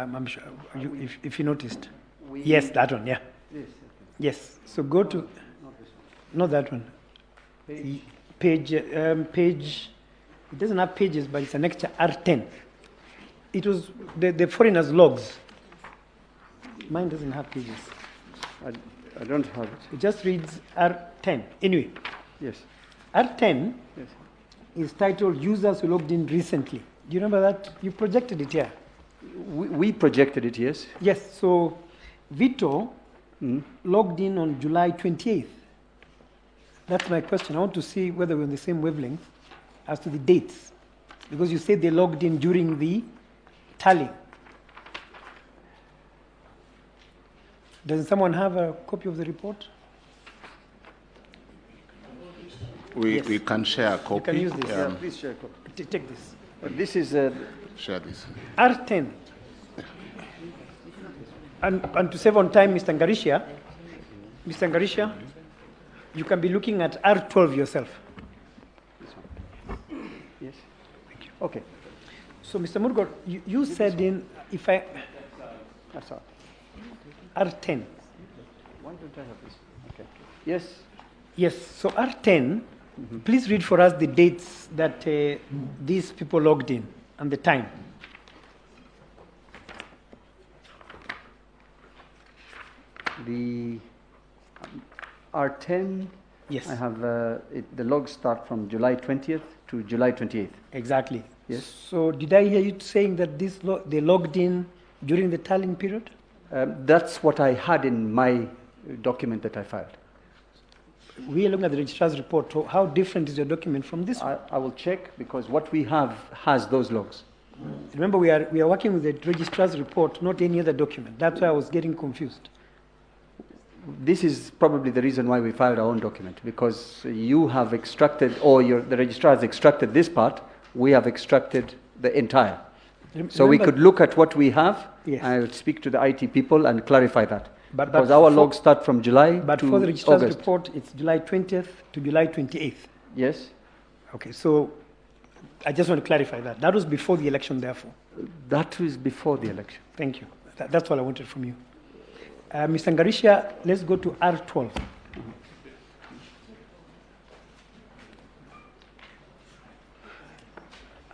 I'm sure if you noticed. Yes, that one, yeah. Yes. Yes, so go to, not that one. Page, it doesn't have pages, but it's an extra R10. It was the foreigners' logs. Mine doesn't have pages. I don't have it. It just reads R10. Anyway. Yes. R10 Yes. is titled Users Who Logged In Recently. Do you remember that? You projected it here. We projected it, yes. Yes, so Vito logged in on July 28th. That's my question. I want to see whether we're on the same wavelength as to the dates. Because you said they logged in during the tally. Does someone have a copy of the report? We can share a copy. You can use this. Yeah, please share a copy. Take this. This is... Share this. R10. And to save on time, Mr. Ngarisha, you can be looking at R12 yourself. Yes. Thank you. Okay. So, Mr. Murgor, you said in, if I... That's all. R10. Why don't I have this? Okay. Yes. Yes, so R10, please read for us the dates that these people logged in and the time. The R10, Yes. I have the logs start from July 20th to July 28th. Exactly. Yes. So did I hear you saying that they logged in during the tallying period? That's what I had in my document that I filed. We are looking at the registrar's report. So how different is your document from this one? I will check because what we have has those logs. Remember, we are working with the registrar's report, not any other document. That's why I was getting confused. This is probably the reason why we filed our own document, because you have extracted, or the registrar has extracted this part, we have extracted the entire. So we could look at what we have. Yes. I will speak to the IT people and clarify that. But because our logs start from July But to for the registrar's August. report, it's July 20th to July 28th. Yes. Okay, so I just want to clarify that. That was before the election, therefore. That was before the election. Thank you. That's all I wanted from you. Mr. Ngarisha, let's go to R12.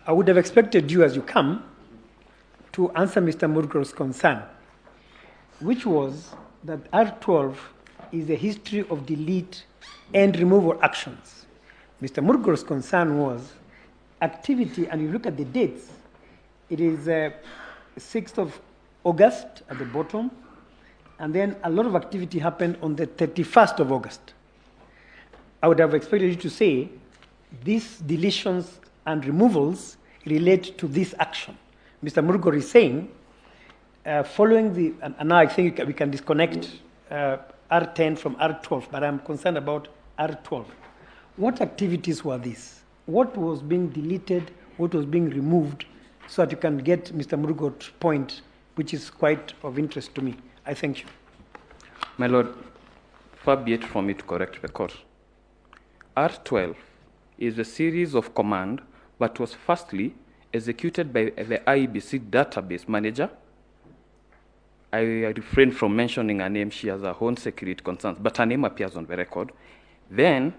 I would have expected you, as you come, to answer Mr. Murgor's concern, which was that R12 is a history of delete and removal actions. Mr. Murgor's concern was activity, and you look at the dates, it is 6th of August at the bottom, and then a lot of activity happened on the 31st of August. I would have expected you to say these deletions and removals relate to this action. Mr. Murgor is saying, following the, and now I think we can disconnect R10 from R12, but I'm concerned about R12. What activities were these? What was being deleted? What was being removed? So that you can get Mr. Murgor's point, which is quite of interest to me. I thank you. My Lord, far be it from me to correct the court. R12 is a series of command that was firstly executed by the IEBC database manager. I refrain from mentioning her name. She has her own security concerns, but her name appears on the record. Then,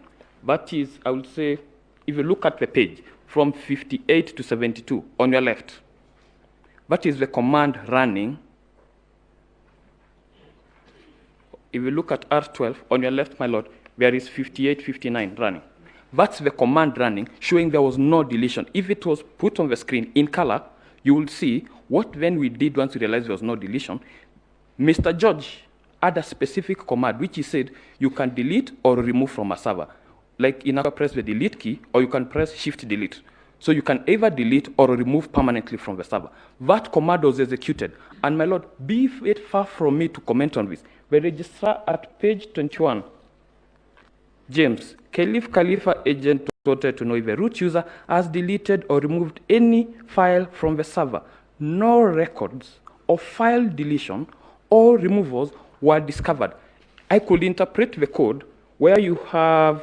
that is, I would say, if you look at the page, from 58 to 72 on your left, that is the command running. If you look at R12 on your left, my Lord, there is 58, 59 running. That's the command running, showing there was no deletion. If it was put on the screen in color, you will see what then we did once we realized there was no deletion. Mr. George had a specific command, which he said you can delete or remove from a server. Like in our press the delete key, or you can press shift delete. So you can either delete or remove permanently from the server. That command was executed. And my Lord, be it far from me to comment on this. The registrar at page 21, James, Khalifa agent wanted to know if a root user has deleted or removed any file from the server. No records of file deletion or removals were discovered. I could interpret the code where you have